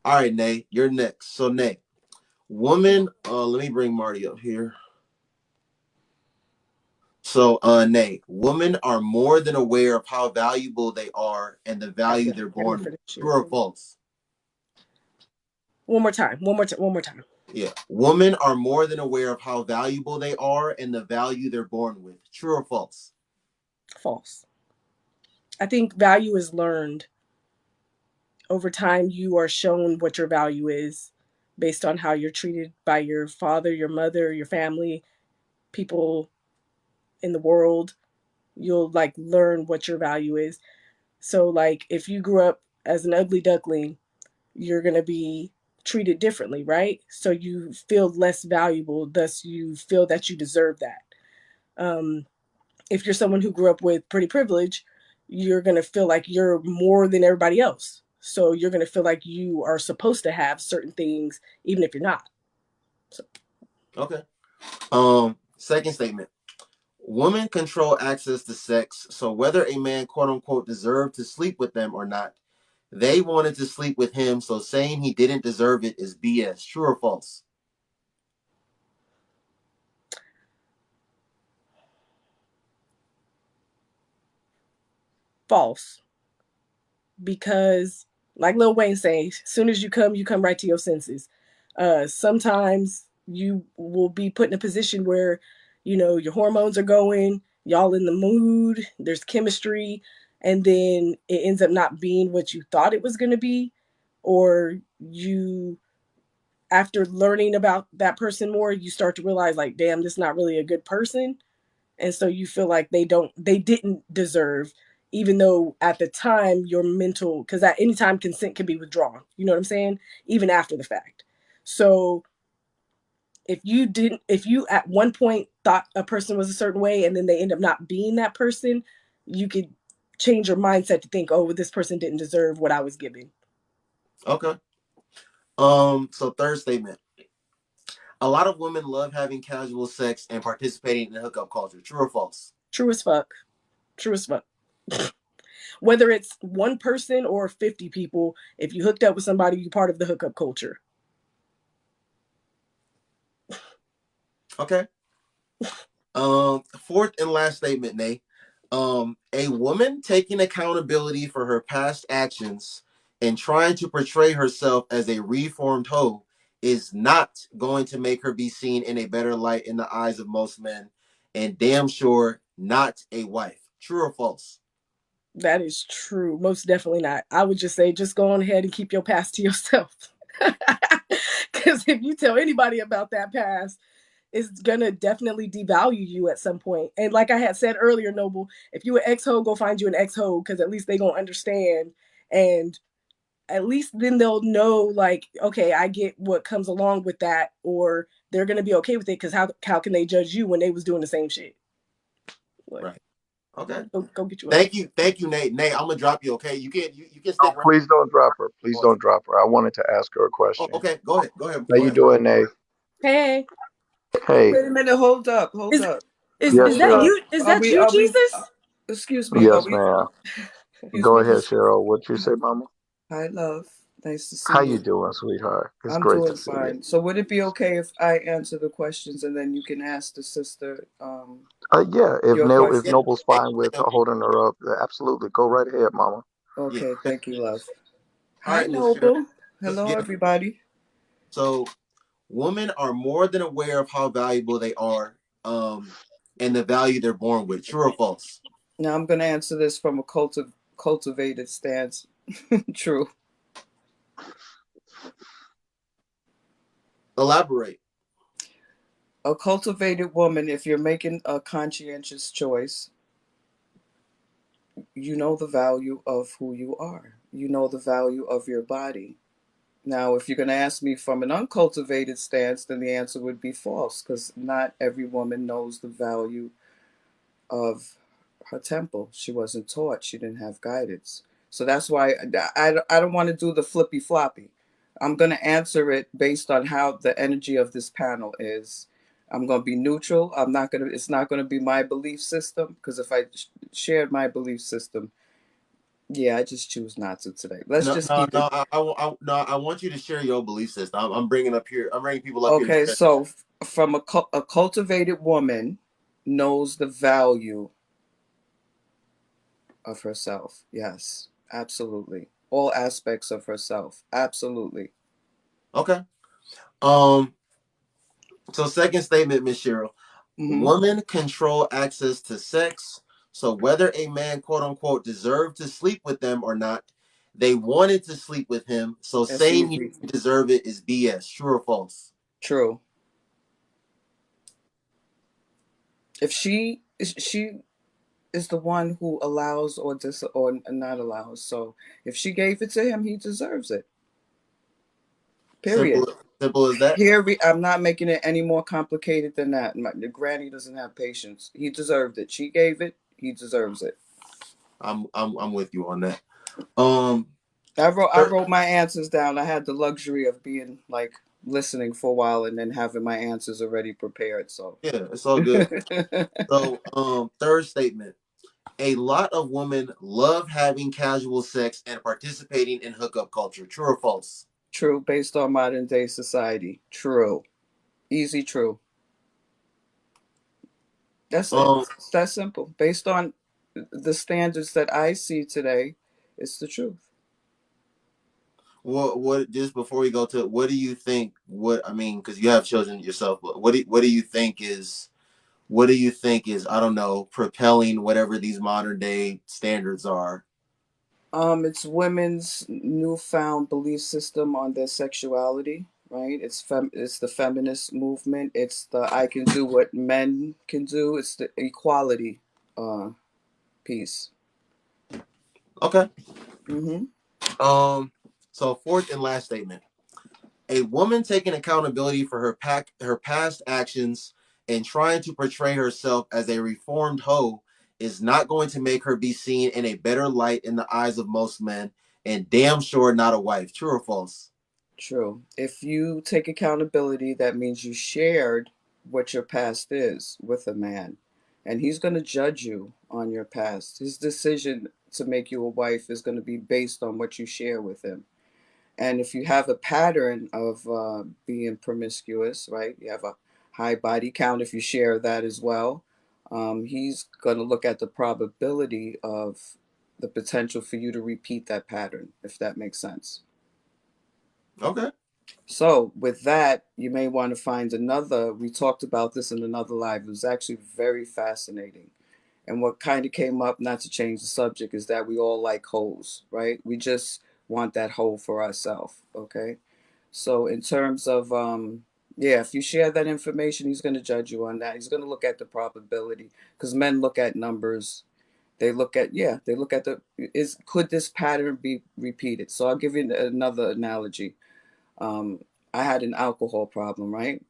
All right, Nay, you're next. So, Nay, woman, let me bring Marty up here. So, Nay, women are more than aware of how valuable they are and the Got value the they're ready born for with. this shit. True or false? One more time. One more time. Yeah. Women are more than aware of how valuable they are and the value they're born with. True or false? False. I think value is learned over time. You are shown what your value is based on how you're treated by your father, your mother, your family, people in the world. You'll like learn what your value is. So like if you grew up as an ugly duckling, you're going to be treated differently, right? So you feel less valuable, thus you feel that you deserve that. Um, if you're someone who grew up with pretty privilege, you're going to feel like you're more than everybody else. So you're going to feel like you are supposed to have certain things, even if you're not. So, Okay. Second statement. Women control access to sex, so whether a man quote unquote deserved to sleep with them or not, they wanted to sleep with him, so saying he didn't deserve it is BS. True or false? false. Because, like Lil Wayne says, as soon as you come right to your senses. Sometimes you will be put in a position where, your hormones are going, y'all in the mood, there's chemistry, and then it ends up not being what you thought it was going to be, or you, after learning about that person more, you start to realize, like, damn, this is not really a good person, and so you feel like they didn't deserve, even though at the time your mental, because at any time consent can be withdrawn, you know what I'm saying, even after the fact. So if you at one point thought a person was a certain way and then they end up not being that person, you could change your mindset to think, oh, this person didn't deserve what I was giving. Okay. So third statement. A lot of women love having casual sex and participating in the hookup culture. True or false? True as fuck. True as fuck. Whether it's one person or 50 people, if you hooked up with somebody, you're part of the hookup culture. Okay. Fourth and last statement, Nate. A woman taking accountability for her past actions and trying to portray herself as a reformed hoe is not going to make her be seen in a better light in the eyes of most men, and damn sure not a wife. True or false? That is true. Most definitely not. I would just say, just go on ahead and keep your past to yourself. Because if you tell anybody about that past, it's gonna definitely devalue you at some point. And like I had said earlier, Noble, if you an ex ho, go find you an ex ho, because at least they gonna understand, and at least then they'll know, like, okay, I get what comes along with that, or they're gonna be okay with it. Because how can they judge you when they was doing the same shit? Like, Right. Okay. go get you a. Thank you, Nate. Nate, I'm gonna drop you. Okay, you can No, stick around. please don't drop her. Please don't drop her. I wanted to ask her a Oh, question. okay, go ahead. Go ahead. How Go you ahead. doing, Nate? Hey, Hey. Wait a minute, hold up, hold is up. is Yes, that ma'am. you? Is Are that we, you, are we, Jesus? excuse me, Yes, ma'am. excuse Go me, ahead, Cheryl. What you say, Mama? hi, love. Nice to see How you you. doing, sweetheart? It's I'm great to doing see you. fine. So would it be okay if I answer the questions and then you can ask the sister, Yeah. your If Yeah, question? Noble's yeah, fine with yeah. holding her up, absolutely. Go right ahead, Mama. Yeah. Okay, thank you, love. All Hi, right, Miss Cheryl. Noble. Hello, Yeah. everybody. So women are more than aware of how valuable they are, and the value they're born with. True or false? Now I'm going to answer this from a cultivated stance. True. Elaborate. A cultivated woman, if you're making a conscientious choice, you know the value of who you are. You know the value of your body. Now, if you're going to ask me from an uncultivated stance, then the answer would be false, because not every woman knows the value of her temple. She wasn't taught, she didn't have guidance. So that's why I don't want to do the flippy floppy. I'm going to answer it based on how the energy of this panel is. I'm going to be neutral. It's not going to be my belief system, because if I shared my belief system, Yeah, I just choose not to today. Let's No, just no, keep it. no. No. I want you to share your belief system. I'm bringing up here. I'm bringing people up here to Okay, share. so from a cultivated woman knows the value of herself. Yes, absolutely. All aspects of herself. Absolutely. Okay. Um. So second statement, Miss Cheryl. Hmm. Women control access to sex. So whether a man, quote unquote, deserved to sleep with them or not, they wanted to sleep with him. So That's saying he easy. didn't deserve it is BS. True or false? True. If she is the one who allows or not allows. So if she gave it to him, he deserves it. Period. Simple, simple as that. I'm not making it any more complicated than that. The granny doesn't have patience. He deserved it. She gave it. He deserves it. I'm with you on that. Um, I wrote my answers down. I had the luxury of being like listening for a while and then having my answers already prepared. So yeah, it's all good. So, third statement. A lot of women love having casual sex and participating in hookup culture. True or false? true, based on modern day society. True. Easy true. That's it. Um, It's that simple. Based on the standards that I see today, it's the truth. what just before we go to what do you think? What I mean, because you have children yourself, but what do you think is I don't know propelling whatever these modern day standards are? It's women's newfound belief system on their sexuality, right? It's the feminist movement. It's the I can do what men can do. It's the equality uh piece. Okay. Mm-hmm. Um. So fourth and last statement. A woman taking accountability for her past actions and trying to portray herself as a reformed hoe is not going to make her be seen in a better light in the eyes of most men, and damn sure not a wife. True or false? True. If you take accountability, that means you shared what your past is with a man, and he's going to judge you on your past. His decision to make you a wife is going to be based on what you share with him. And if you have a pattern of being promiscuous, right? You have a high body count. If you share that as well, he's going to look at the probability of the potential for you to repeat that pattern, if that makes sense. Okay. So, with that, you may want to find another. We talked about this in another live. It was actually very fascinating. And what kind of came up, not to change the subject, is that we all like holes, right? We just want that hole for ourselves, okay? So, in terms of, yeah, if you share that information, he's going to judge you on that. He's going to look at the probability because men look at numbers. They look at could this pattern be repeated? So, I'll give you another analogy. Um, I had an alcohol problem, right?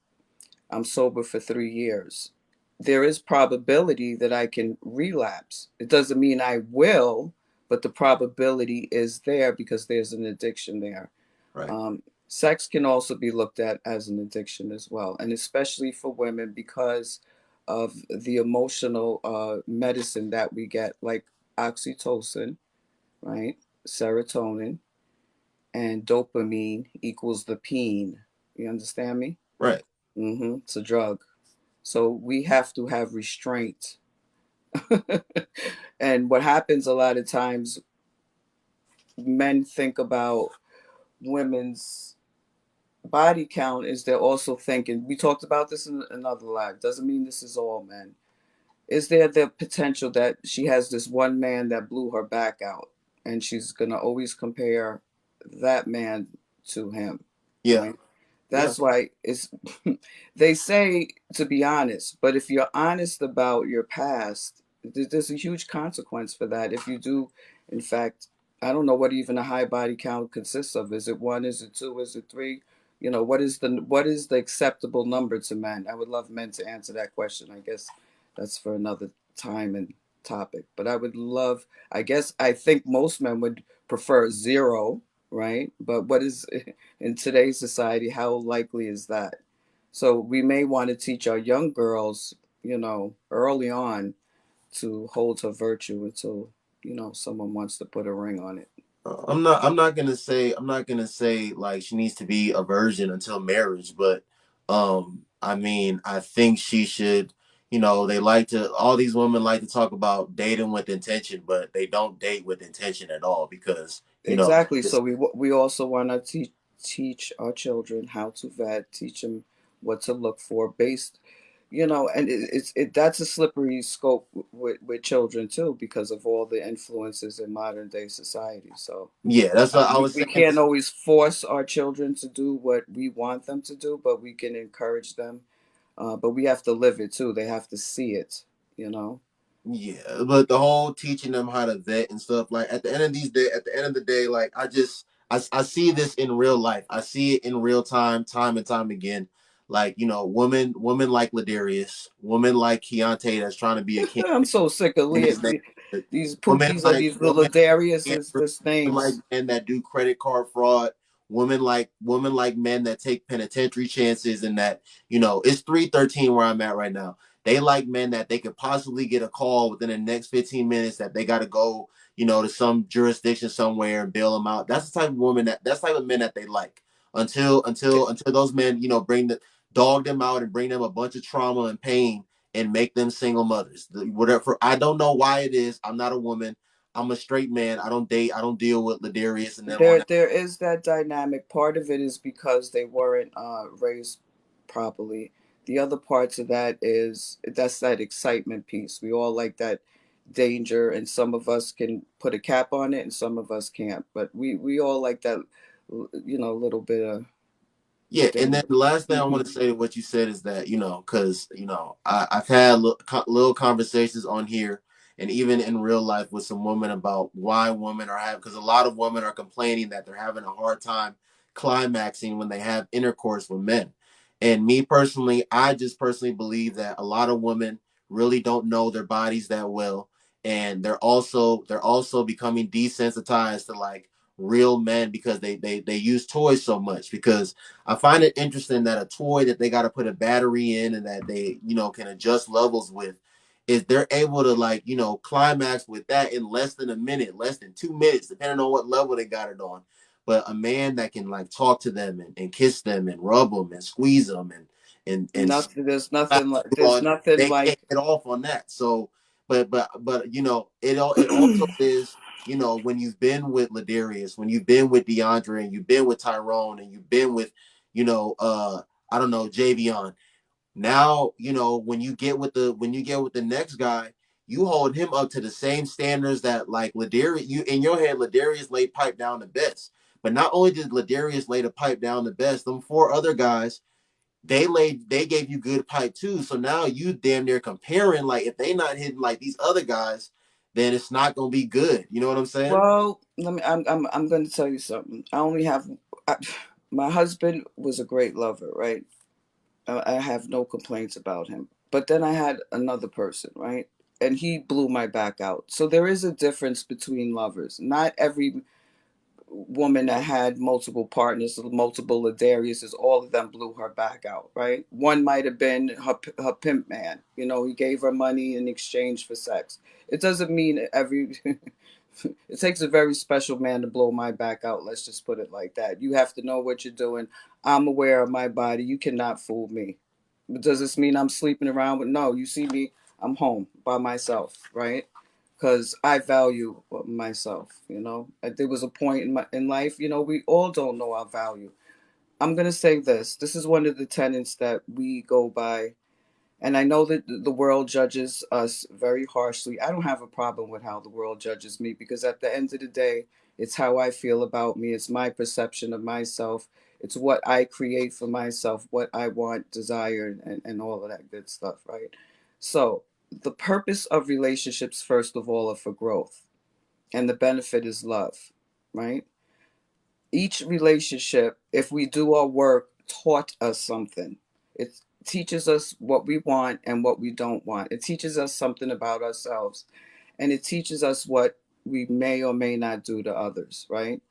I'm sober for 3 years. There is probability that I can relapse. It doesn't mean I will, but the probability is there because there's an addiction there. Right. Sex can also be looked at as an addiction as well, and especially for women because of the emotional medicine that we get, like oxytocin, right? Serotonin, and dopamine equals the peen. You understand me? Right. It's a drug. So we have to have restraint. And what happens a lot of times, men think about women's body count is they're also thinking, we talked about this in another live, doesn't mean this is all men. Is there the potential that she has this one man that blew her back out and she's going to always compare that man to him, Yeah. right? Yeah. That's why it's they say to be honest, but if you're honest about your past, there's a huge consequence for that. If you do, in fact, I don't know what even a high body count consists of. Is it one? Is it two? Is it three? What is the acceptable number to men? I would love men to answer that question. I guess that's for another time and topic. But I would love. I think most men would prefer zero, right? But what is in today's society, how likely is that? So we may want to teach our young girls, early on to hold her virtue until, someone wants to put a ring on it. I'm not gonna say like she needs to be a virgin until marriage, but I mean I think she should. They like to all these women like to talk about dating with intention, but they don't date with intention at all because Exactly. it's So we also want to teach our children how to vet, teach them what to look for based, and that's a slippery scope with children too because of all the influences in modern day society. So yeah, that's what I we, was we saying. can't always force our children to do what we want them to do, but we can encourage them. But we have to live it too. They have to see it, you know. Yeah, but the whole teaching them how to vet and stuff, like at the end of the day, like I see this in real life. I see it in real time and time again. Like, women like Ladarius, women like Keontae that's trying to be a king I'm so sick of in his name. these Women Pookies or like these little women Darius is scammers, this women like names. men that do credit card fraud, women like men that take penitentiary chances, and that it's 313 where I'm at right now. They like men that they could possibly get a call within the next 15 minutes that they got to go, to some jurisdiction somewhere and bail them out. That's the type of woman that's the type of men that they like. Until those men, bring the dog them out and bring them a bunch of trauma and pain and make them single mothers. Whatever. I don't know why it is. I'm not a woman. I'm a straight man. I don't date. I don't deal with Ladarius and them on that. There is that dynamic. Part of it is because they weren't raised properly. The other parts of that is that's that excitement piece. We all like that danger, and some of us can put a cap on it, and some of us can't. But we all like that, little bit of Yeah, and then danger. the last thing I Hmm. want to say to what you said is that because I've had little conversations on here and even in real life with some women about why women are having, because a lot of women are complaining that they're having a hard time climaxing when they have intercourse with men. And me personally, I just personally believe that a lot of women really don't know their bodies that well, and they're also becoming desensitized to like real men because they use toys so much. Because I find it interesting that a toy that they got to put a battery in and that they, can adjust levels with, is they're able to like, climax with that in less than a minute, less than 2 minutes, depending on what level they got it on. But a man that can like talk to them and kiss them and rub them and squeeze them and Nothing. There's slap nothing like. them There's on, nothing they can't like. get off on that. So, but it also is, when you've been with Ladarius, when you've been with DeAndre, and you've been with Tyrone, and you've been with, I don't know, Javion. Now, when you get with the next guy, you hold him up to the same standards that like Ladarius, you in your head, Ladarius laid pipe down the best. But not only did Ladarius lay the pipe down the best, them four other guys, they gave you good pipe too. So now you damn near comparing, like if they not hitting like these other guys, then it's not gonna be good. You know what I'm saying? Well, let me. I'm going to tell you something. I only have. I, my husband was a great lover, right? I have no complaints about him. But then I had another person, right? And he blew my back out. So there is a difference between lovers. Not every woman that had multiple partners, multiple Ladariuses, all of them blew her back out, right? One might have been her pimp man. He gave her money in exchange for sex. It doesn't mean every. It takes a very special man to blow my back out. Let's just put it like that. You have to know what you're doing. I'm aware of my body. You cannot fool me. Does this mean I'm sleeping around with? No, you see me. I'm home by myself, right? Because I value myself. There was a point in life. We all don't know our value. I'm gonna say this. This is one of the tenets that we go by, and I know that the world judges us very harshly. I don't have a problem with how the world judges me because at the end of the day, it's how I feel about me. It's my perception of myself. It's what I create for myself, what I want, desire, and all of that good stuff, right? So, the purpose of relationships, first of all, are for growth, and the benefit is love, right? Each relationship, if we do our work, taught us something. It teaches us what we want and what we don't want. It teaches us something about ourselves, and it teaches us what we may or may not do to others, right?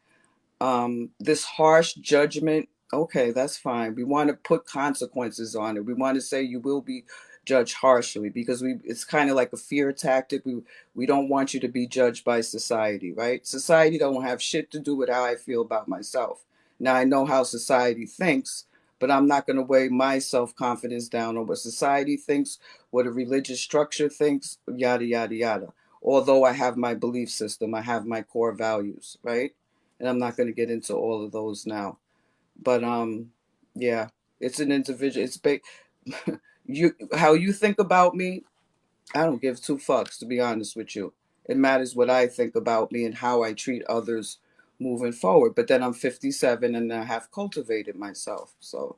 This harsh judgment, okay, that's fine. We want to put consequences on it. We want to say you will be judge harshly, because it's kind of like a fear tactic. We don't want you to be judged by society, right? Society don't have shit to do with how I feel about myself. Now I know how society thinks, but I'm not going to weigh my self-confidence down on what society thinks, what a religious structure thinks, yada yada yada. Although I have my belief system, I have my core values, right? And I'm not going to get into all of those now. But yeah, it's an individual. You, how you think about me, I don't give two fucks, to be honest with you. It matters what I think about me and how I treat others moving forward. But then I'm 57 and I have cultivated myself. So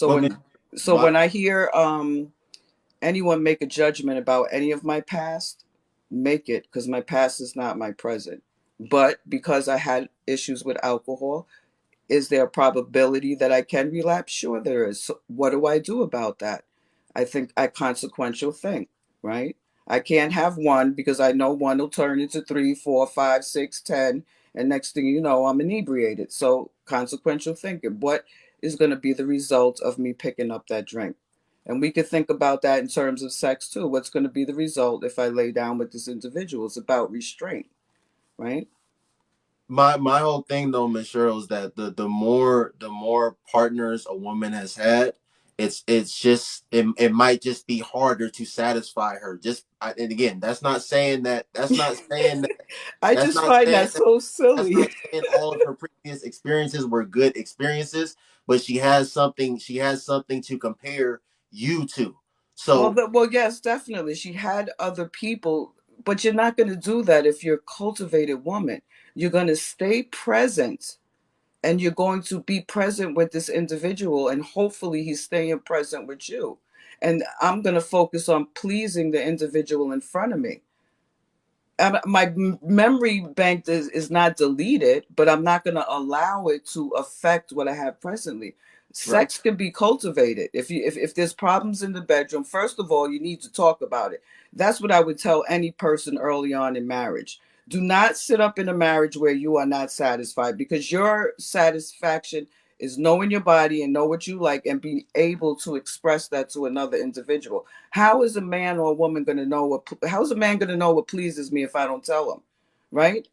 Well, Miss, when so my when I hear anyone make a judgment about any of my past, make it, because my past is not my present. But because I had issues with alcohol, is there a probability that I can relapse? Sure, there is. So what do I do about that? I think I consequential think, right? I can't have one, because I know one will turn into three, four, five, six, 10, and next thing you know, I'm inebriated. So consequential thinking. What is going to be the result of me picking up that drink? And we could think about that in terms of sex too. What's going to be the result if I lay down with this individual? It's about restraint, right? my whole thing though, Miss Cheryl, is that the more partners a woman has had, it's just it might just be harder to satisfy her. And again, I that's just not find saying that so that's silly. not saying all of her previous experiences were good experiences, but she has something to compare you to. Well, So yes, definitely. She had other people, but you're not going to do that if you're a cultivated woman. You're going to stay present, and you're going to be present with this individual, and hopefully he's staying present with you. And I'm going to focus on pleasing the individual in front of me. My memory bank is not deleted, but I'm not going to allow it to affect what I have presently. right, Sex can be cultivated. If there's problems in the bedroom, first of all, you need to talk about it. That's what I would tell any person early on in marriage. Do not sit up in a marriage where you are not satisfied, because your satisfaction is knowing your body and know what you like and be able to express that to another individual. How is a man or a woman going to know how's a man going to know what pleases me if I don't tell him? Right?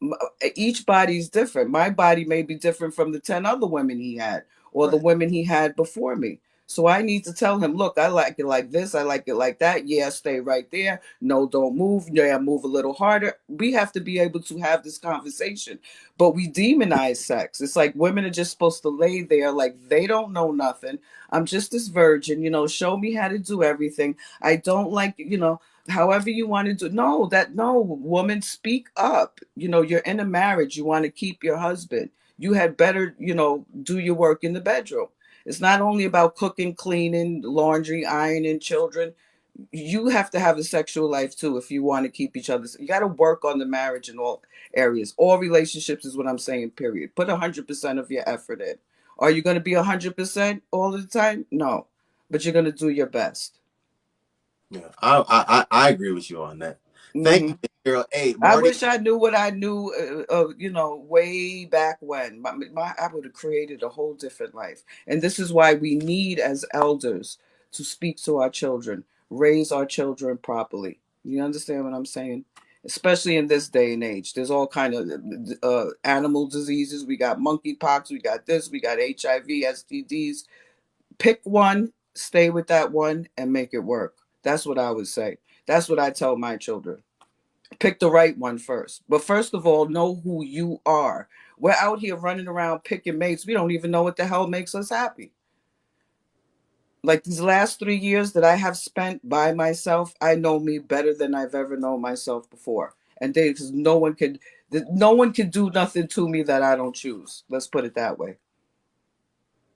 Each body is different. My body may be different from the 10 other women he had, or the right. women he had before me. So I need to tell him, look, I like it like this, I like it like that. Yeah, stay right there. No, don't move. Yeah, move a little harder. We have to be able to have this conversation. But we demonize sex. It's like women are just supposed to lay there like they don't know nothing. I'm just this virgin, show me how to do everything. I don't like, however you want to do. No, woman, speak up. You're in a marriage. You want to keep your husband. You had better, do your work in the bedroom. It's not only about cooking, cleaning, laundry, ironing, children. You have to have a sexual life too if you want to keep each other. You got to work on the marriage in all areas. All relationships is what I'm saying, period. Put 100% of your effort in. Are you going to be 100% all the time? No, but you're going to do your best. Yeah, I agree with you on that. Thank Hmm. you, Miss Cheryl. Hey, I Marty. wish I knew what I knew, way back when. I would have created a whole different life. And this is why we need, as elders, to speak to our children, raise our children properly. You understand what I'm saying? Especially in this day and age, there's all kind of animal diseases. We got monkeypox. We got this. We got HIV, STDs. Pick one, stay with that one, and make it work. That's what I would say. That's what I tell my children. Pick the right one first. But first of all, know who you are. We're out here running around picking mates. We don't even know what the hell makes us happy. Like these last 3 years that I have spent by myself, I know me better than I've ever known myself before. And because no one can do nothing to me that I don't choose. Let's put it that way.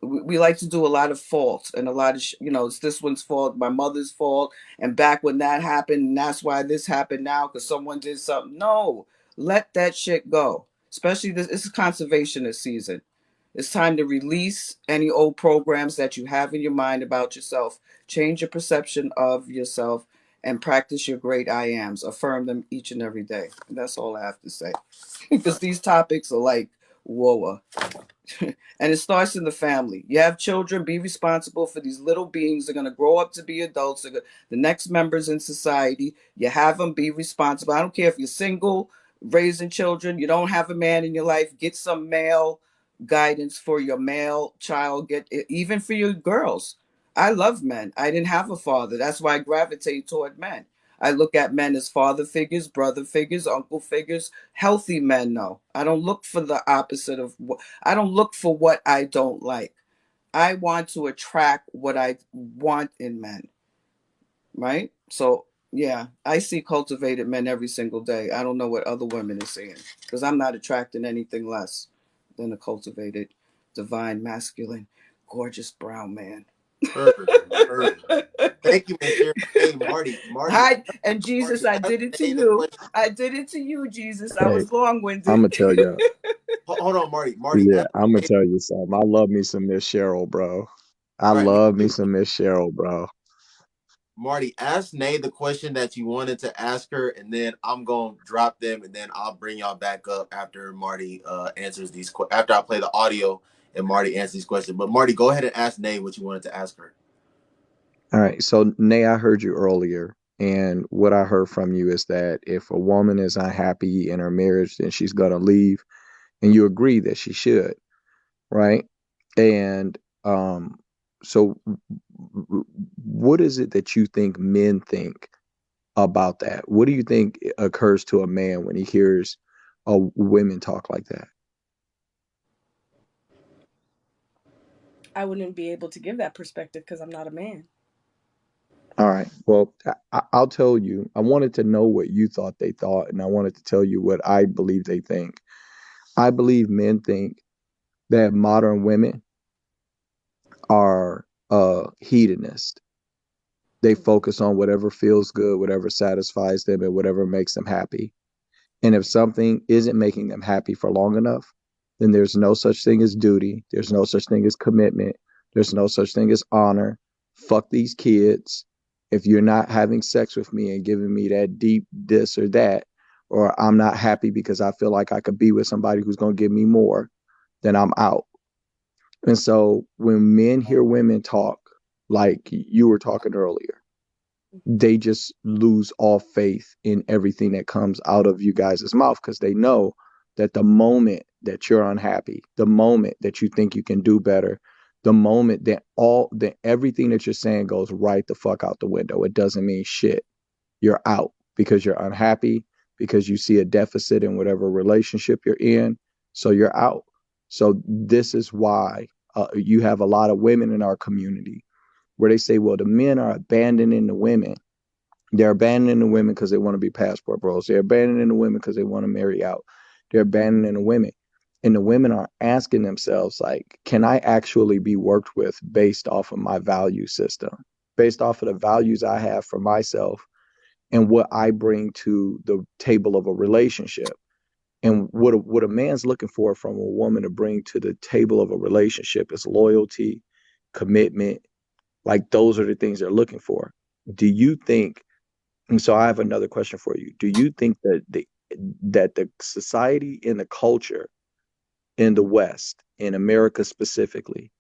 We like to do a lot of fault and a lot of it's this one's fault, my mother's fault, and back when that happened, and that's why this happened now because someone did something. No, let that shit go. Especially this is conservationist season. It's time to release any old programs that you have in your mind about yourself. Change your perception of yourself and practice your great I ams. Affirm them each and every day. And that's all I have to say. Because these topics are like, whoa. And it starts in the family. You have children, be responsible for these little beings. They're going to grow up to be adults. They're the next members in society. You have them be responsible. I don't care if you're single, raising children, you don't have a man in your life, get some male guidance for your male child. Get even for your girls. I love men. I didn't have a father. That's why I gravitate toward men. I look at men as father figures, brother figures, uncle figures, healthy men. No, I don't look for the opposite of what I don't look for what I don't like. I want to attract what I want in men, right? So, yeah, I see cultivated men every single day. I don't know what other women are seeing because I'm not attracting anything less than a cultivated, divine, masculine, gorgeous brown man. Heard, heard. Thank you, Miss Cheryl. Hey, Marty, And Jesus, Marty, I ask did it to Nay the you. question. I did it to you, Jesus. I Hey, was long winded. I'm gonna tell you. Hold on, Marty, Yeah, ask I'm gonna Nay. tell you something. I love me some Miss Cheryl, bro. I Right, me love me too. some Miss Cheryl, bro. Marty, ask Nay the question that you wanted to ask her, and then I'm gonna drop them, and then I'll bring y'all back up after Marty answers these. After I play the audio and Marty answers these questions. But Marty, go ahead and ask Nay what you wanted to ask her. All right. So, Nay, I heard you earlier, and what I heard from you is that if a woman is unhappy in her marriage, then she's gonna leave, and you agree that she should, right? And um, so what is it that you think men think about that? What do you think occurs to a man when he hears women talk like that? I wouldn't be able to give that perspective because I'm not a man. All right. Well, I'll tell you. I wanted to know what you thought they thought, and I wanted to tell you what I believe they think. I believe men think that modern women are hedonist. They focus on whatever feels good, whatever satisfies them, and whatever makes them happy. And if something isn't making them happy for long enough, then there's no such thing as duty. There's no such thing as commitment. There's no such thing as honor. Fuck these kids. If you're not having sex with me and giving me that deep this or that, or I'm not happy because I feel like I could be with somebody who's going to give me more, then I'm out. And so when men hear women talk like you were talking earlier, they just lose all faith in everything that comes out of you guys' mouth because they know that the moment that you're unhappy, the moment that you think you can do better, the moment that everything that you're saying goes right the fuck out the window. It doesn't mean shit. You're out because you're unhappy, because you see a deficit in whatever relationship you're in. So you're out. So this is why you have a lot of women in our community where they say, well, the men are abandoning the women. They're abandoning the women because they want to be passport bros. They're abandoning the women because they want to marry out. They're abandoning the women. And the women are asking themselves, like, can I actually be worked with based off of my value system, based off of the values I have for myself and what I bring to the table of a relationship? And what a man's looking for from a woman to bring to the table of a relationship is loyalty, commitment. Like those are the things they're looking for. Do you think and so I have another question for you. Do you think that the society and the culture in the West, in America specifically,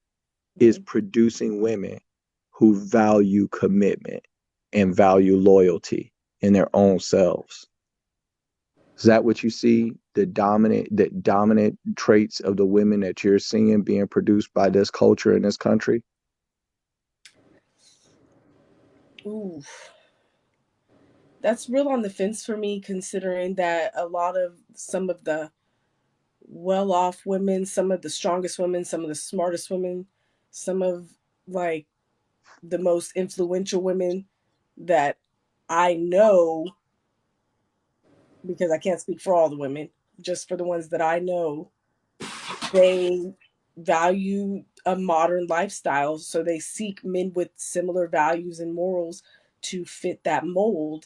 is Mm-hmm. producing women who value commitment and value loyalty in their own selves? Is that what you see? The dominant traits of the women that you're seeing being produced by this culture in this country? Ooh, that's real on the fence for me, considering that a lot of some of the well off women, some of the strongest women, some of the smartest women, some of like the most influential women that I know, because I can't speak for all the women, just for the ones that I know, they value a modern lifestyle. So they seek men with similar values and morals to fit that mold.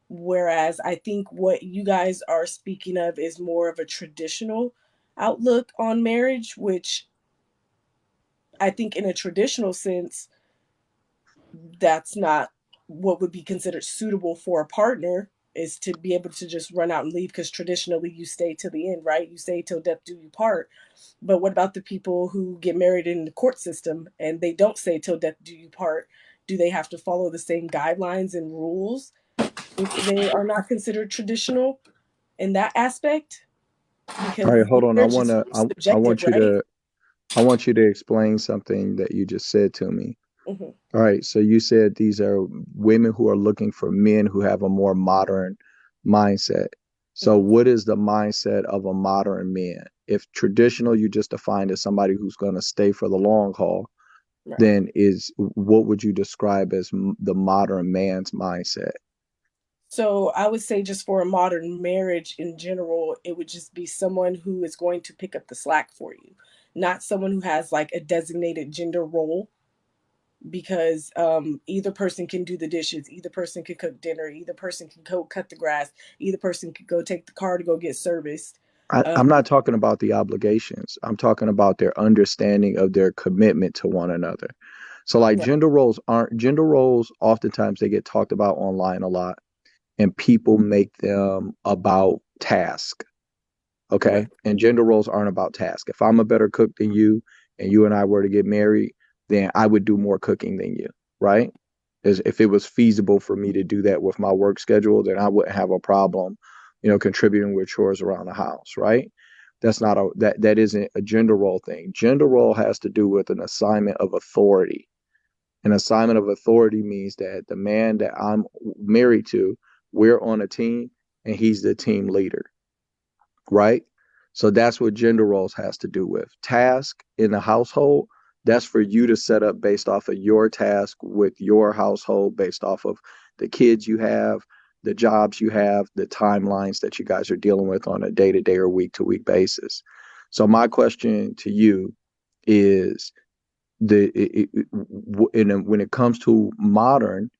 Whereas I think what you guys are speaking of is more of a traditional outlook on marriage, which I think in a traditional sense, that's not what would be considered suitable for a partner. is to be able to just run out and leave, because traditionally you stay till the end, right? You stay till death do you part. But what about the people who get married in the court system and they don't stay till death do you part? Do they have to follow the same guidelines and rules if they are not considered traditional in that aspect? All Because right, hold on. marriage is I subjective, want you right? to I want you to explain something that you just said to me. Hmm. All right, so you said these are women who are looking for men who have a more modern mindset. So Hmm. what is the mindset of a modern man? If traditional you just defined as somebody who's going to stay for the long haul, Right. then is what would you describe as the modern man's mindset? So I would say, just for a modern marriage in general, it would just be someone who is going to pick up the slack for you, not someone who has like a designated gender role, because either person can do the dishes, either person can cook dinner, either person can go cut the grass, either person can go take the car to go get serviced. I'm Um, not talking about the obligations. I'm talking about their understanding of their commitment to one another. So like right, gender roles oftentimes they get talked about online a lot and people make them about task. Okay. right. And gender roles aren't about task. If I'm a better cook than you and you and I were to get married, then I would do more cooking than you. Right. As if it was feasible for me to do that with my work schedule, then I wouldn't have a problem, contributing with chores around the house. Right. That's not that isn't a gender role thing. Gender role has to do with an assignment of authority. An assignment of authority means that the man that I'm married to, we're on a team and he's the team leader, right? So that's what gender roles has to do with. Task in the household, that's for you to set up based off of your task with your household, based off of the kids you have, the jobs you have, the timelines that you guys are dealing with on a day to day or week to week basis. So my question to you is when it comes to modern,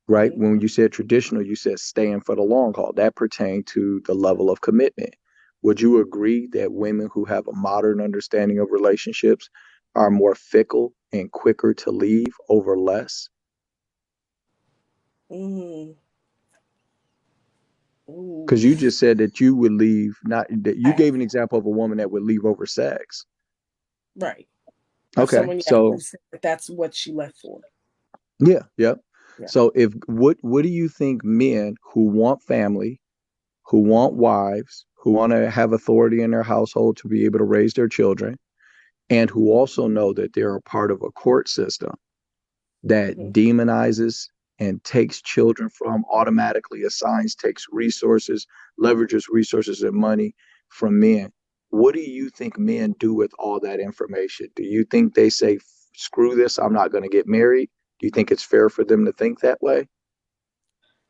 right? Hmm. When you said traditional, you said staying for the long haul. That pertained to the level of commitment. Would you agree that women who have a modern understanding of relationships are more fickle and quicker to leave over less? Mm. Because you Oof. just said that you would leave, not that you I, gave an example of a woman that would leave over sex. right. Of Okay, someone, yeah, who so would say that that's what she left for. yeah, yep. Yeah. So if what do you think men who want family, who want Hmm. wives, who want to have authority in their household to be able to raise their children, and who also know that they're a part of a court system that Hmm. demonizes and takes children from, automatically assigns, takes resources, leverages resources and money from men. What do you think men do with all that information? Do you think they say, screw this, I'm not going to get married? Do you think it's fair for them to think that way?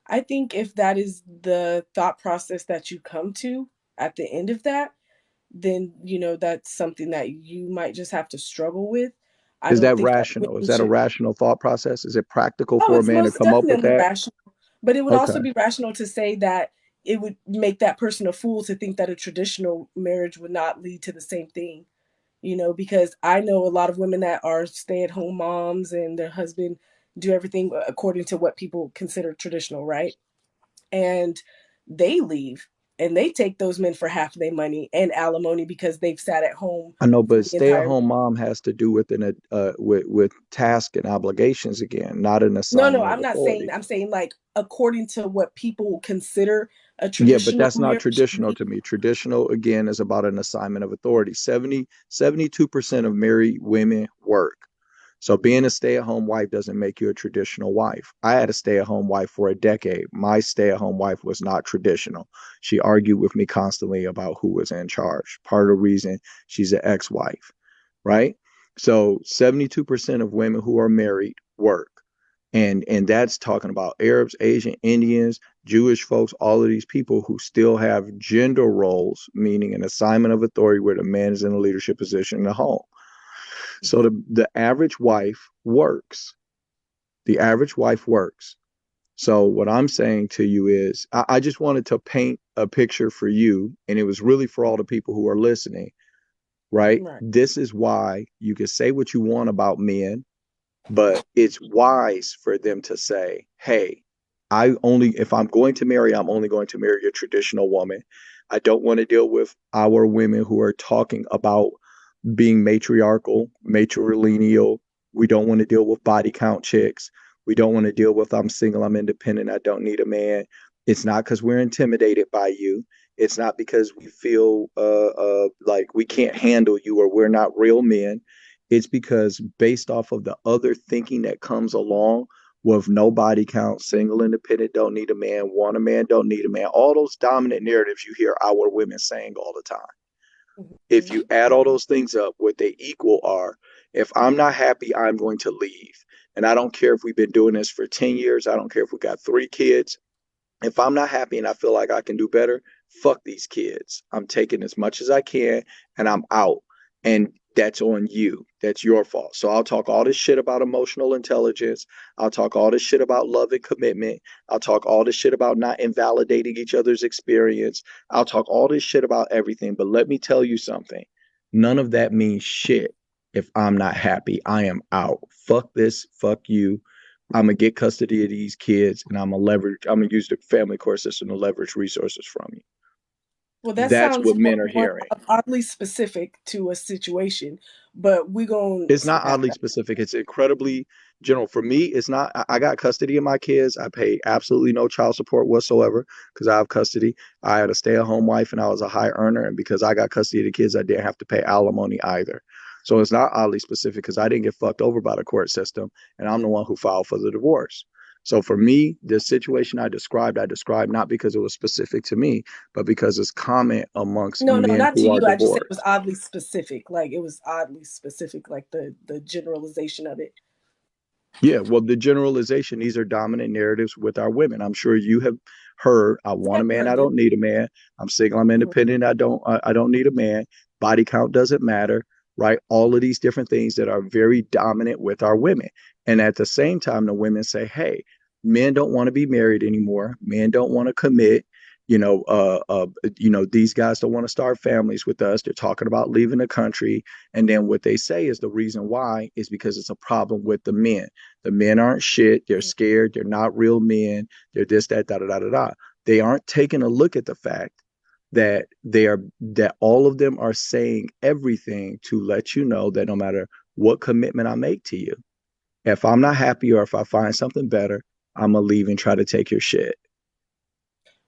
I think if that is the thought process that you come to at the end of that, then that's something that you might just have to struggle with. I Is don't that think that rational? Is women that a should. rational thought process? Is it practical Oh, for a it's man to most come up with definitely that? rational, but it would Okay. also be rational to say that it would make that person a fool to think that a traditional marriage would not lead to the same thing. Because I know a lot of women that are stay-at-home moms and their husband do everything according to what people consider traditional, right? And they leave and they take those men for half their money and alimony because they've sat at home I know, for but the entire. stay-at-home mom has to do with with task and obligations again, not an No, no, assignment of I'm not saying. authority. I'm saying, like, according to what people consider a Yeah, but traditional that's not marriage to traditional be. to me. Traditional again is about an assignment of authority. 72% of married women work. So being a stay-at-home wife doesn't make you a traditional wife. I had a stay-at-home wife for a decade. My stay-at-home wife was not traditional. She argued with me constantly about who was in charge. Part of the reason she's an ex-wife, right? So 72% of women who are married work. And that's talking about Arabs, Asian, Indians, Jewish folks, all of these people who still have gender roles, meaning an assignment of authority where the man is in a leadership position in the home. So Mhm. the average wife works. The average wife works. So what I'm saying to you is I just wanted to paint a picture for you, and it was really for all the people who are listening, right? Right. This is why you can say what you want about men, but it's wise for them to say, hey, if I'm going to marry, I'm only going to marry a traditional woman. I don't want to deal with our women who are talking about being matriarchal, matrilineal. We don't want to deal with body count chicks. We don't want to deal with I'm single, I'm independent, I don't need a man. It's not because we're intimidated by you. It's not because we feel like we can't handle you or we're not real men. It's because based off of the other thinking that comes along with no body count, single, independent, don't need a man, want a man, don't need a man, all those dominant narratives you hear our women saying all the time. If Mhm. you add all those things up, what they equal are, if I'm not happy, I'm going to leave. And I don't care if we've been doing this for 10 years. I don't care if we got 3 kids. If I'm not happy and I feel like I can do better, fuck these kids. I'm taking as much as I can and I'm out. And that's on you. That's your fault. So I'll talk all this shit about emotional intelligence. I'll talk all this shit about love and commitment. I'll talk all this shit about not invalidating each other's experience. I'll talk all this shit about everything. But let me tell you something. None of that means shit if I'm not happy. I am out. Fuck this. Fuck you. I'm gonna get custody of these kids and I'm gonna use the family court system to leverage resources from you. Well, that That's sounds what men are more hearing. oddly specific to a situation, but we gonna It's skip not past oddly that. specific. It's incredibly general. For me, it's not. I got custody of my kids. I pay absolutely no child support whatsoever because I have custody. I had a stay-at-home wife and I was a high earner. And because I got custody of the kids, I didn't have to pay alimony either. So it's not oddly specific because I didn't get fucked over by the court system and I'm the one who filed for the divorce. So for me, the situation I described not because it was specific to me, but because it's common amongst No, no, men not to who are you. I just said it was divorced. oddly specific. Like it was oddly specific, like the generalization of it. Yeah, well, the generalization, these are dominant narratives with our women. I'm sure you have heard, I want Yeah, a I man, I heard it. don't need a man. I'm single, I'm Mhm. independent, I don't need a man. Body count doesn't matter, right? All of these different things that are very dominant with our women. And at the same time, the women say, hey, men don't want to be married anymore. Men don't want to commit. You know, these guys don't want to start families with us. They're talking about leaving the country. And then what they say is the reason why is because it's a problem with the men. The men aren't shit. They're scared. They're not real men. They're this, that, da, da, da, da, da. They aren't taking a look at the fact that all of them are saying everything to let you know that no matter what commitment I make to you, if I'm not happy or if I find something better, I'm gonna leave and try to take your shit.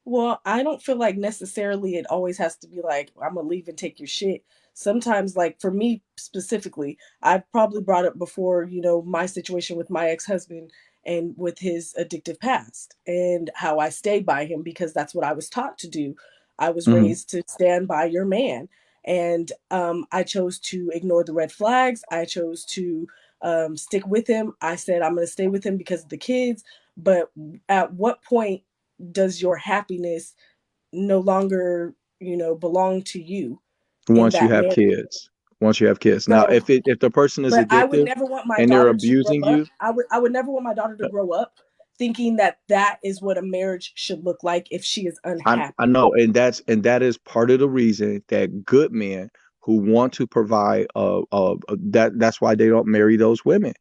Well, I don't feel like necessarily it always has to be like, I'm gonna leave and take your shit. Sometimes, like for me specifically, I've probably brought up before, my situation with my ex husband and with his addictive past and how I stayed by him because that's what I was taught to do. I was Mm-hmm. raised to stand by your man. And I chose to ignore the red flags. I chose to stick with him. I said, I'm going to stay with him because of the kids. But at what point does your happiness no longer, belong to you in Once you that have marriage? kids, once you have kids. Now, So, if the person is but I would addictive never want my and they're daughter to grow abusing up. you, I would never want my daughter to grow up thinking that that is what a marriage should look like if she is I unhappy. know, and that is part of the reason that good men who want to provide that's why they don't marry those women.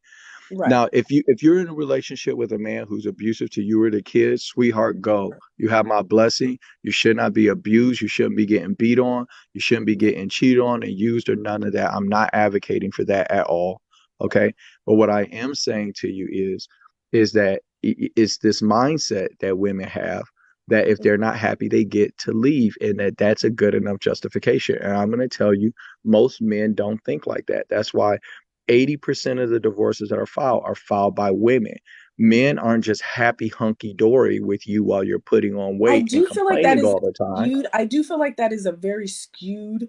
Right. Now, if you're in a relationship with a man who's abusive to you or the kids, sweetheart, go. You have my blessing. You should not be abused. You shouldn't be getting beat on. You shouldn't be getting cheated on and used or none of that. I'm not advocating for that at all. Okay. But what I am saying to you is that it's this mindset that women have that if they're not happy, they get to leave, and that's a good enough justification. And I'm going to tell you, most men don't think like that. That's why 80% of the divorces that are filed by women. Men aren't just happy hunky dory with you while you're putting on I weight and do feel like that complaining is all the time. skewed. I do feel like that is a very skewed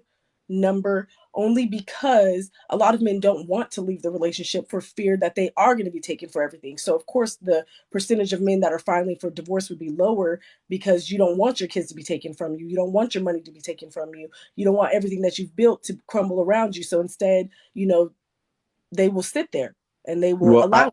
number only because a lot of men don't want to leave the relationship for fear that they are going to be taken for everything. So of course the percentage of men that are filing for divorce would be lower because you don't want your kids to be taken from you. You don't want your money to be taken from you. You don't want everything that you've built to crumble around you. So instead, they will sit there and they will Well, allow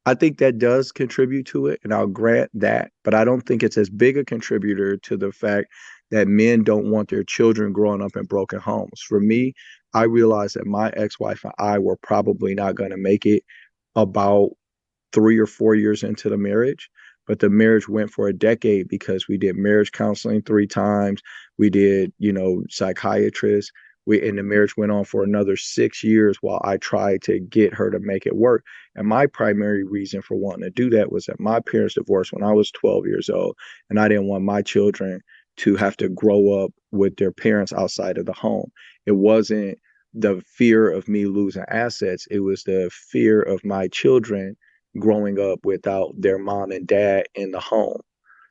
I think that does contribute to it, and I'll grant that, but I don't think it's as big a contributor to the fact that men don't want their children growing up in broken homes. For me, I realized that my ex-wife and I were probably not going to make it about 3 or 4 years into the marriage. but the marriage went for a decade because we did marriage counseling 3 times. We did, psychiatrists. And the marriage went on for another 6 years while I tried to get her to make it work. And my primary reason for wanting to do that was that my parents divorced when I was 12 years old, and I didn't want my children to have to grow up with their parents outside of the home. It wasn't the fear of me losing assets, it was the fear of my children growing up without their mom and dad in the home.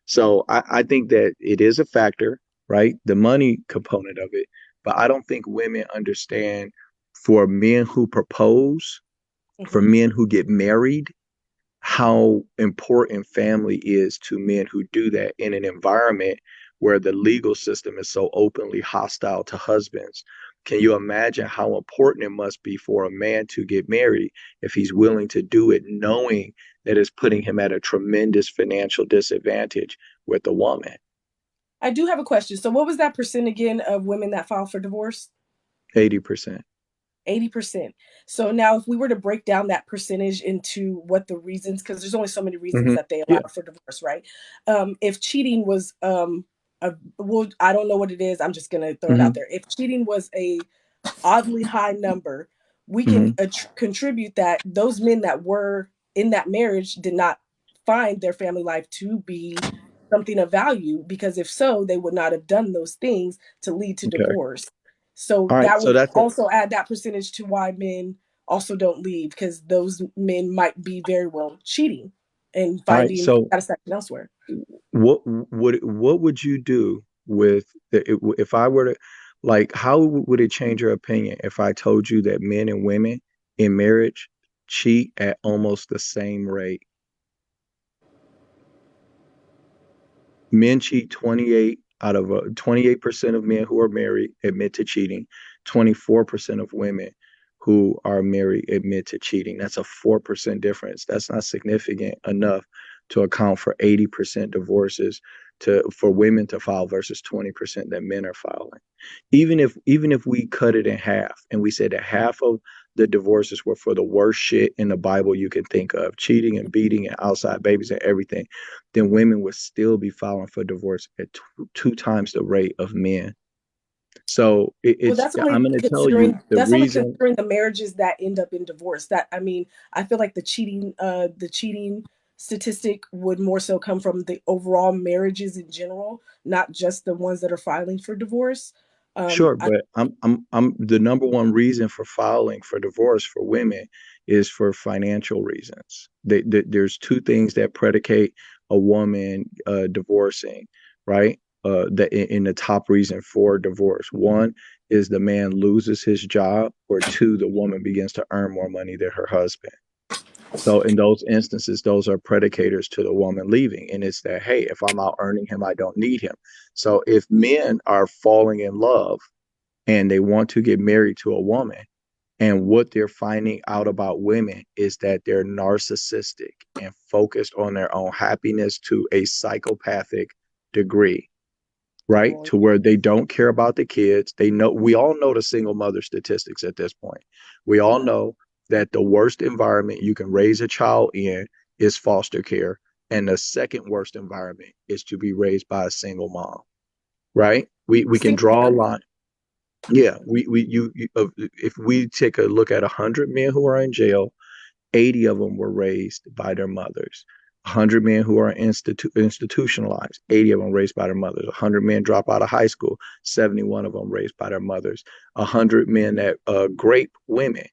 So I think that it is a factor, right? The money component of it. But I don't think women understand, for men who propose, for Hmm. men who get married, how important family is to men who do that in an environment where the legal system is so openly hostile to husbands. Can you imagine how important it must be for a man to get married if he's willing to do it, knowing that it's putting him at a tremendous financial disadvantage with a woman? I do have a question. So, what was that percent again of women that file for divorce? 80%. 80%. So now if we were to break down that percentage into what the reasons, because there's only so many reasons Hmm. that they allow Yeah. for divorce, right? If cheating was well, I don't know what it is, I'm just gonna throw it out Hmm. there. If cheating was a oddly high number, we can Hmm. contribute that those men that were in that marriage did not find their family life to be something of value, because if so, they would not have done those things to lead to Okay. divorce. So All right. that So would that's it. also add that percentage to why men also don't leave, because those men might be very well cheating and All right. finding So satisfaction elsewhere. what would you do with if I were to, like, how would it change your opinion if I told you that men and women in marriage cheat at almost the same rate? Men cheat 28 out of 28% of men who are married admit to cheating. 24% of women who are married admit to cheating. That's a 4% difference. That's not significant enough to account for 80% divorces to for women to file versus 20% that men are filing. Even if we cut it in half and we said that half of the divorces were for the worst shit in the Bible you can think of, cheating and beating and outside babies and everything, then women would still be filing for divorce at 2 times the rate of men. So Well, it's that's only I'm going to tell you considering the reason. the marriages that end up in divorce. That, I mean, I feel like the cheating statistic would more so come from the overall marriages in general, not just the ones that are filing for divorce. Sure, I but I'm the number one reason for filing for divorce for women is for financial reasons. There's 2 things that predicate a woman divorcing, right? That in the top reason for divorce. One is the man loses his job, or two, the woman begins to earn more money than her husband. So in those instances, those are predicators to the woman leaving. And it's that, hey, if I'm out earning him, I don't need him. So if men are falling in love and they want to get married to a woman, and what they're finding out about women is that they're narcissistic and focused on their own happiness to a psychopathic degree, right? well, To where they don't care about the kids. They know, we all know the single mother statistics at this point. We all know that the worst environment you can raise a child in is foster care. And the second worst environment is to be raised by a single mom, right? We can single draw a parent. line. Yeah, if we take a look at 100 men who are in jail, 80 of them were raised by their mothers. 100 men who are institutionalized, 80 of them raised by their mothers. 100 men drop out of high school, 71 of them raised by their mothers. 100 men that grape women,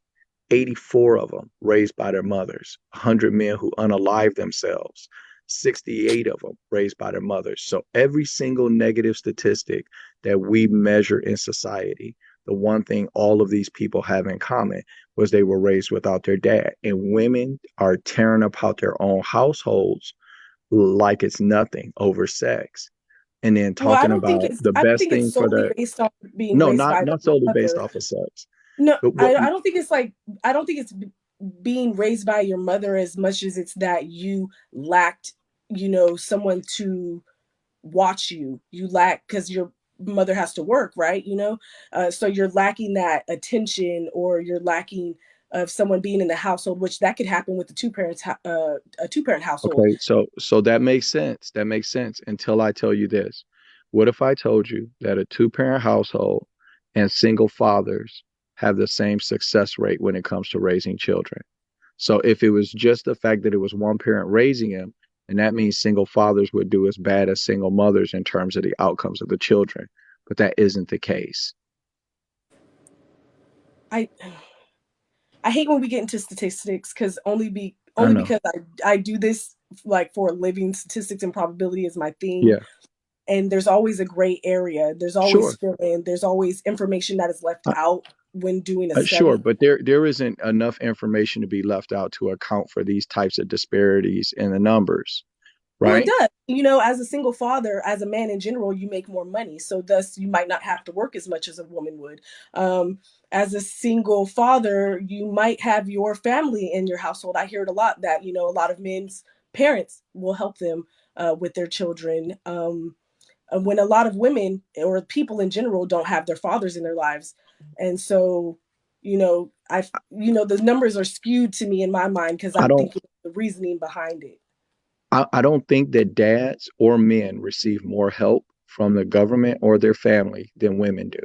84 of them raised by their mothers. 100 men who unalive themselves, 68 of them raised by their mothers. So every single negative statistic that we measure in society, the one thing all of these people have in common was they were raised without their dad. And women are tearing apart their own households like it's nothing over sex. And then Well, talking about the I don't best think it's thing for solely the, based on being no, raised not by the not solely based mother. off of sex. No, But what, I don't think it's like, I don't think it's being raised by your mother as much as it's that you lacked, someone to watch you. You lack, because your mother has to work, right? So you're lacking that attention, or you're lacking of someone being in the household, which that could happen with a two-parent household. Okay, so that makes sense. That makes sense until I tell you this. What if I told you that a two-parent household and single fathers have the same success rate when it comes to raising children? So if it was just the fact that it was one parent raising him, and that means single fathers would do as bad as single mothers in terms of the outcomes of the children. But that isn't the case. I I hate when we get into statistics because I only know. because I do this like for a living. Statistics and probability is my thing, Yeah, and there's always a gray area. There's always sure. fill in. There's always information that is left out when doing a Sure, study. but there isn't enough information to be left out to account for these types of disparities in the numbers, Well, it right? does. As a single father, as a man in general, you make more money. So, thus, you might not have to work as much as a woman would. As a single father, you might have your family in your household. I hear it a lot that, a lot of men's parents will help them with their children. When a lot of women or people in general don't have their fathers in their lives. And so, the numbers are skewed to me in my mind because I I'm don't thinking of the reasoning behind it. I don't think that dads or men receive more help from the government or their family than women do.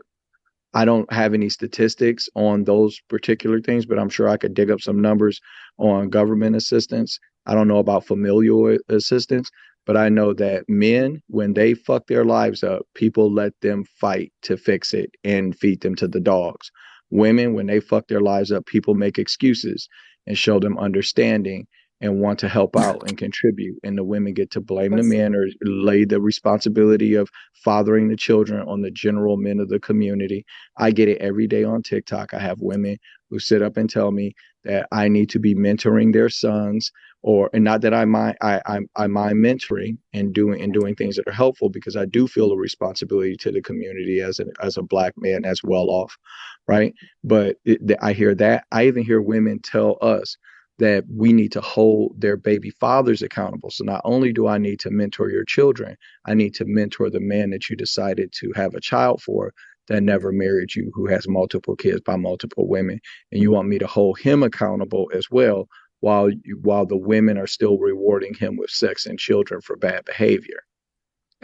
I don't have any statistics on those particular things, but I'm sure I could dig up some numbers on government assistance. I don't know about familial assistance, but I know that men, when they fuck their lives up, people let them fight to fix it and feed them to the dogs. Women, when they fuck their lives up, people make excuses and show them understanding and want to help out and contribute. And the women get to blame the men or lay the responsibility of fathering the children on the general men of the community. I get it every day on TikTok. I have women who sit up and tell me that I need to be mentoring their sons, and not that I mind mentoring and doing things that are helpful, because I do feel a responsibility to the community as a black man as well off, right? But I hear that. I even hear women tell us that we need to hold their baby fathers accountable. So not only do I need to mentor your children, I need to mentor the man that you decided to have a child for, that never married you, who has multiple kids by multiple women, and you want me to hold him accountable as well, while the women are still rewarding him with sex and children for bad behavior.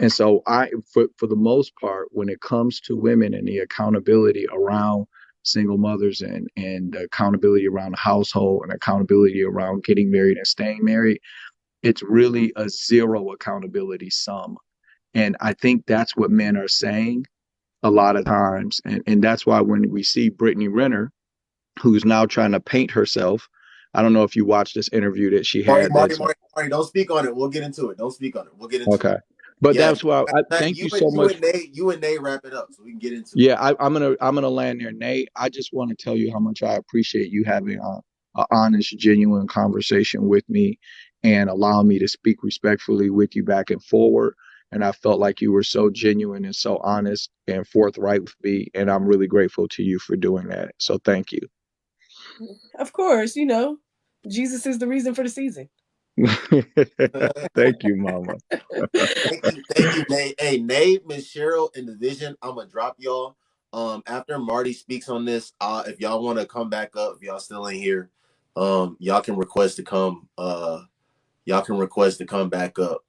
And so for the most part, when it comes to women and the accountability around single mothers and accountability around the household and accountability around getting married and staying married, it's really a zero accountability sum. And I think that's what men are saying a lot of times. And that's why when we see Brittany Renner, who's now trying to paint herself, I don't know if you watched this interview that she Marty, had. Marty, That's Marty, Marty, don't speak on it. We'll get into it. Don't speak on it. We'll get into it. okay. But Yeah, that's why I Matt, thank you so much. you and Nate wrap it up so we can get into it. Yeah, I'm gonna land there, Nate. I just want to tell you how much I appreciate you having a honest, genuine conversation with me and allow me to speak respectfully with you back and forward. And I felt like you were so genuine and so honest and forthright with me, and I'm really grateful to you for doing that. So thank you. Of course, Jesus is the reason for the season. Thank you, Mama. Thank you, Nate. Hey, Nate, Miss Cheryl in the vision. I'm gonna drop y'all. After Marty speaks on this, if y'all want to come back up, if y'all still in here, y'all can request to come. Y'all can request to come back up.